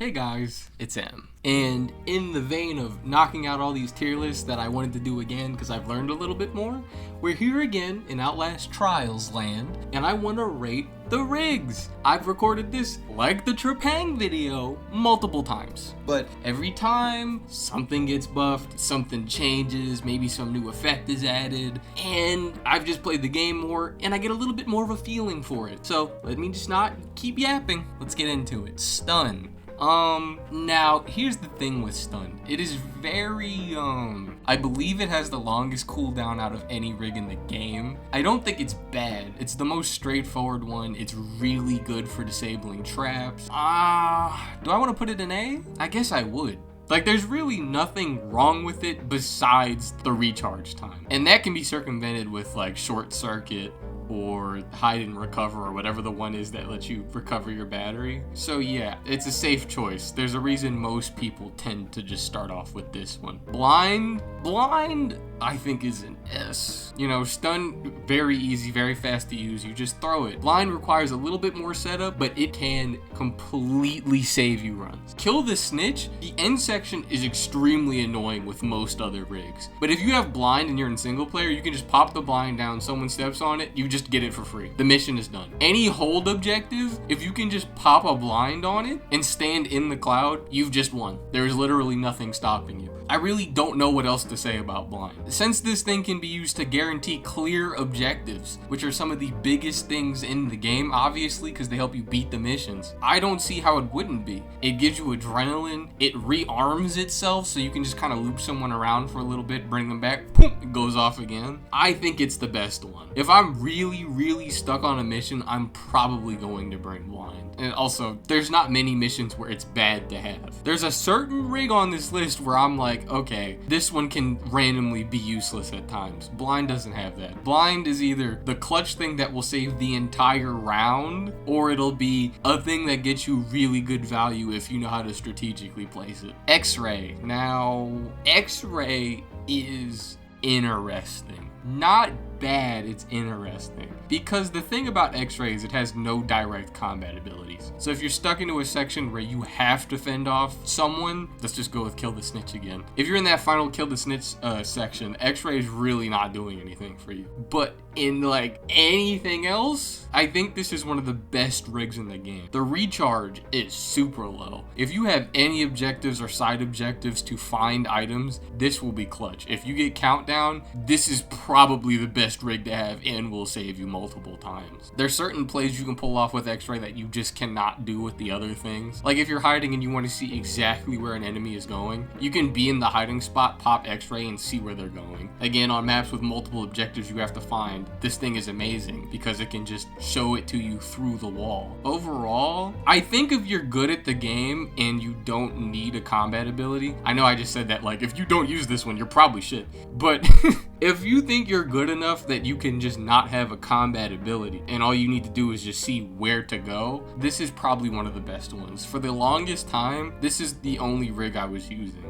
Hey guys, it's M. And in the vein of knocking out all these tier lists that I wanted to do again because I've learned a little bit more, we're here again in Outlast Trials land, and I want to rate the rigs. I've recorded this, like the Trepang video, multiple times. But every time, something gets buffed, something changes, maybe some new effect is added, and I've just played the game more, and I get a little bit more of a feeling for it. So let me just not keep yapping. Let's get into it. Stun. Now, here's the thing with stun. It is very, I believe it has the longest cooldown out of any rig in the game. I don't think it's bad. It's the most straightforward one. It's really good for disabling traps. Do I want to put it in A? I guess I would. Like, there's really nothing wrong with it besides the recharge time. And that can be circumvented with, like, short circuit or hide and recover or whatever the one is that lets you recover your battery. So yeah, it's a safe choice. There's a reason most people tend to just start off with this one. Blind, I think is an S. You know, stun, very easy, very fast to use. You just throw it. Blind requires a little bit more setup, but it can completely save you runs. Kill the snitch, the end section is extremely annoying with most other rigs. But if you have blind and you're in single player, you can just pop the blind down, someone steps on it, you just get it for free. The mission is done. Any hold objective, if you can just pop a blind on it and stand in the cloud, you've just won. There is literally nothing stopping you. I really don't know what else to say about blind. Since this thing can be used to guarantee clear objectives, which are some of the biggest things in the game, obviously, because they help you beat the missions, I don't see how it wouldn't be. It gives you adrenaline, it rearms itself so you can just kind of loop someone around for a little bit, bring them back, boom, it goes off again. I think it's the best one. If I'm really stuck on a mission, I'm probably going to bring blind. And also, there's not many missions where it's bad to have. There's a certain rig on this list where I'm like, okay, this one can randomly be useless at times. Blind doesn't have that. Blind is either the clutch thing that will save the entire round, or it'll be a thing that gets you really good value if you know how to strategically place it. X-ray. Now, X-ray is interesting. Not bad, it's interesting. Because the thing about X-ray is it has no direct combat abilities. So if you're stuck into a section where you have to fend off someone, let's just go with kill the snitch again. If you're in that final kill the snitch section, X-ray is really not doing anything for you. But in like anything else, I think this is one of the best rigs in the game. The recharge is super low. If you have any objectives or side objectives to find items, this will be clutch. If you get countdown, this is probably the best rig to have and will save you multiple times. There's certain plays you can pull off with X-ray that you just cannot do with the other things. Like if you're hiding and you want to see exactly where an enemy is going, you can be in the hiding spot, pop X-ray, and see where they're going. Again, on maps with multiple objectives you have to find, this thing is amazing because it can just show it to you through the wall. Overall, I think if you're good at the game and you don't need a combat ability, I know I just said that like if you don't use this one, you're probably shit. But if you think you're good enough that you can just not have a combat ability and all you need to do is just see where to go, this is probably one of the best ones. For the longest time, this is the only rig I was using.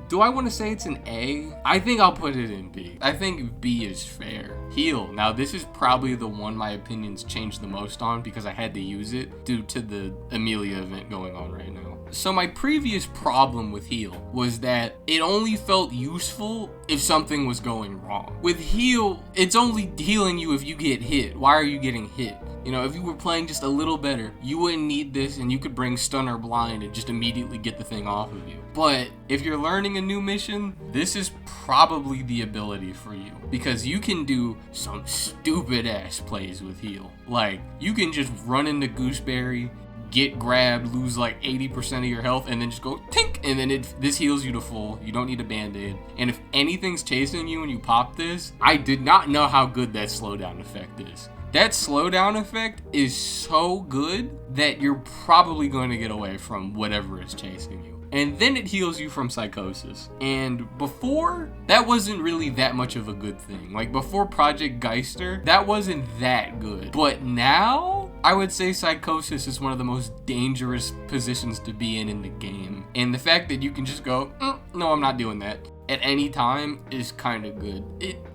Do I want to say it's an A? I think I'll put it in B. I think B is fair. Heal. Now this is probably the one my opinions changed the most on because I had to use it due to the Amelia event going on right now. So my previous problem with heal was that it only felt useful if something was going wrong. With heal, it's only healing you if you get hit. Why are you getting hit? You know, if you were playing just a little better, you wouldn't need this and you could bring stun or blind and just immediately get the thing off of you. But if you're learning a new mission, this is probably the ability for you because you can do some stupid ass plays with heal. Like, you can just run into Gooseberry, get grabbed, lose like 80% of your health, and then just go tink, and then this heals you to full. You don't need a band-aid. And if anything's chasing you and you pop this, I did not know how good that slowdown effect is. That slowdown effect is so good that you're probably going to get away from whatever is chasing you. And then it heals you from psychosis. And before, that wasn't really that much of a good thing. Like before Project Geister, that wasn't that good. But now, I would say psychosis is one of the most dangerous positions to be in the game. And the fact that you can just go, no, I'm not doing that at any time is kind of good.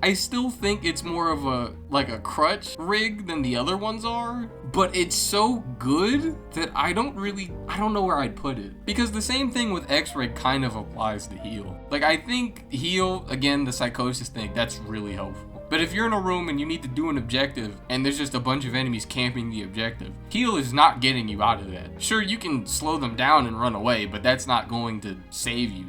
I still think it's more of a crutch rig than the other ones are, but it's so good that I don't know where I'd put it. Because the same thing with X-Ray kind of applies to heal. Like, I think heal, again, the psychosis thing, that's really helpful. But if you're in a room and you need to do an objective and there's just a bunch of enemies camping the objective, heal is not getting you out of that. Sure, you can slow them down and run away, but that's not going to save you.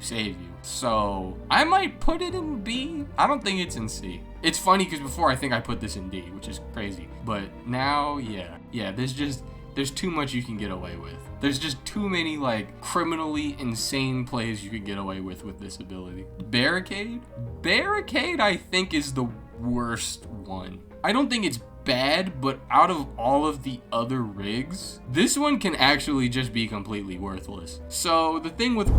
So I might put it in B. I don't think it's in C. It's funny because before I think I put this in D, which is crazy. But now, yeah, there's too much you can get away with. There's just too many, like, criminally insane plays you can get away with this ability. Barricade, I think, is the worst one. I don't think it's bad, but out of all of the other rigs, this one can actually just be completely worthless. So the thing with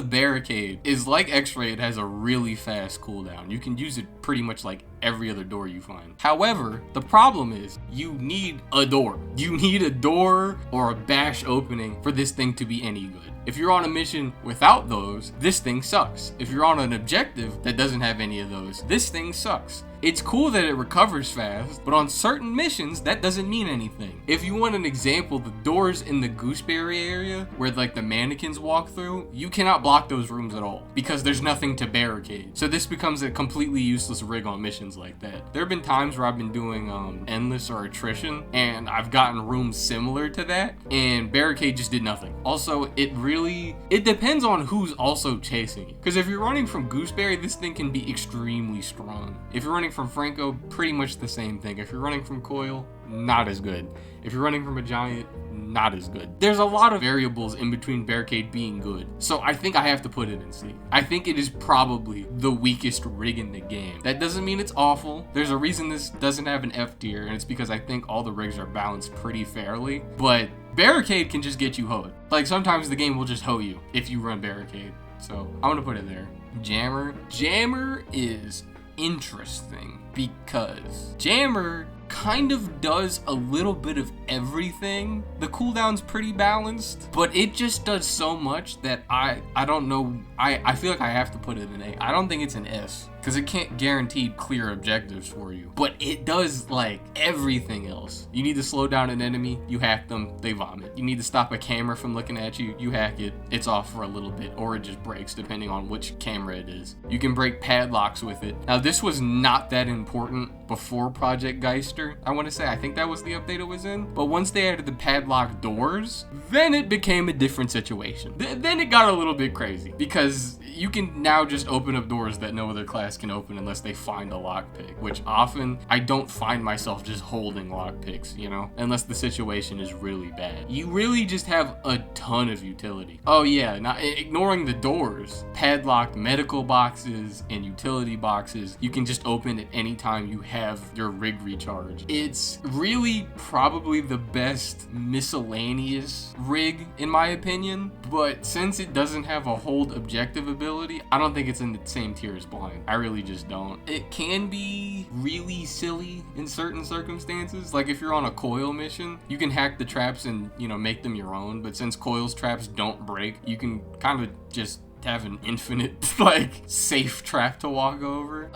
Barricade is, like X-Ray, it has a really fast cooldown. You can use it pretty much like every other door you find. However, the problem is you need a door. You need a door or a bash opening for this thing to be any good. If you're on a mission without those, this thing sucks. If you're on an objective that doesn't have any of those, this thing sucks. It's cool that it recovers fast, but on certain missions, that doesn't mean anything. If you want an example, the doors in the gooseberry area where like the mannequins walk through, you cannot block those rooms at all because there's nothing to barricade. So this becomes a completely useless rig on missions like that. There have been times where I've been doing endless or attrition and I've gotten rooms similar to that and barricade just did nothing. Also, it depends on who's also chasing you. Because if you're running from gooseberry, this thing can be extremely strong. If you're running from Franco, pretty much the same thing. If you're running from Coil, not as good. If you're running from a giant, not as good. There's a lot of variables in between Barricade being good, so I think I have to put it in C. I think it is probably the weakest rig in the game. That doesn't mean it's awful. There's a reason this doesn't have an F tier, and it's because I think all the rigs are balanced pretty fairly, but Barricade can just get you hoed. Like, sometimes the game will just hoe you if you run Barricade, so I'm gonna put it there. Jammer is interesting because Jammer kind of does a little bit of everything. The cooldown's pretty balanced, but it just does so much that I don't know. I feel like I have to put it in A. I don't think it's an S because it can't guarantee clear objectives for you, but it does like everything else. You need to slow down an enemy, you hack them, they vomit. You need to stop a camera from looking at you, you hack it, it's off for a little bit, or it just breaks depending on which camera it is. You can break padlocks with it. Now this was not that important before Project Geister, I want to say. I think that was the update it was in, but once they added the padlock doors, then it became a different situation. Then it got a little bit crazy because you can now just open up doors that no other class can open unless they find a lockpick, which often I don't find myself just holding lockpicks, you know, unless the situation is really bad. You really just have a ton of utility. Oh yeah, now ignoring the doors, padlocked medical boxes and utility boxes, you can just open at any time you have your rig recharge. It's really probably the best miscellaneous rig in my opinion, but since it doesn't have a hold objective ability, I don't think it's in the same tier as blind. I really just don't. It can be really silly in certain circumstances. Like if you're on a Coil mission, you can hack the traps and, you know, make them your own, but since Coil's traps don't break, you can kind of just have an infinite like safe trap to walk over.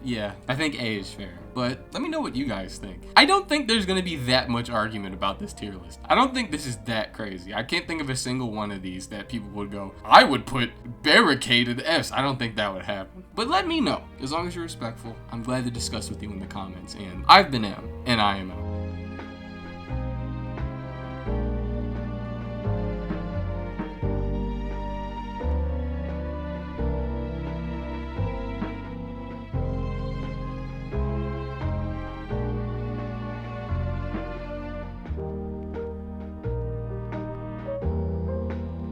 Yeah, I think A is fair, but let me know what you guys think. I don't think there's gonna be that much argument about this tier list. I don't think this is that crazy. I can't think of a single one of these that people would go, I would put Barricade at S. I don't think that would happen, but let me know. As long as you're respectful, I'm glad to discuss with you in the comments, and I've been M, and I am out.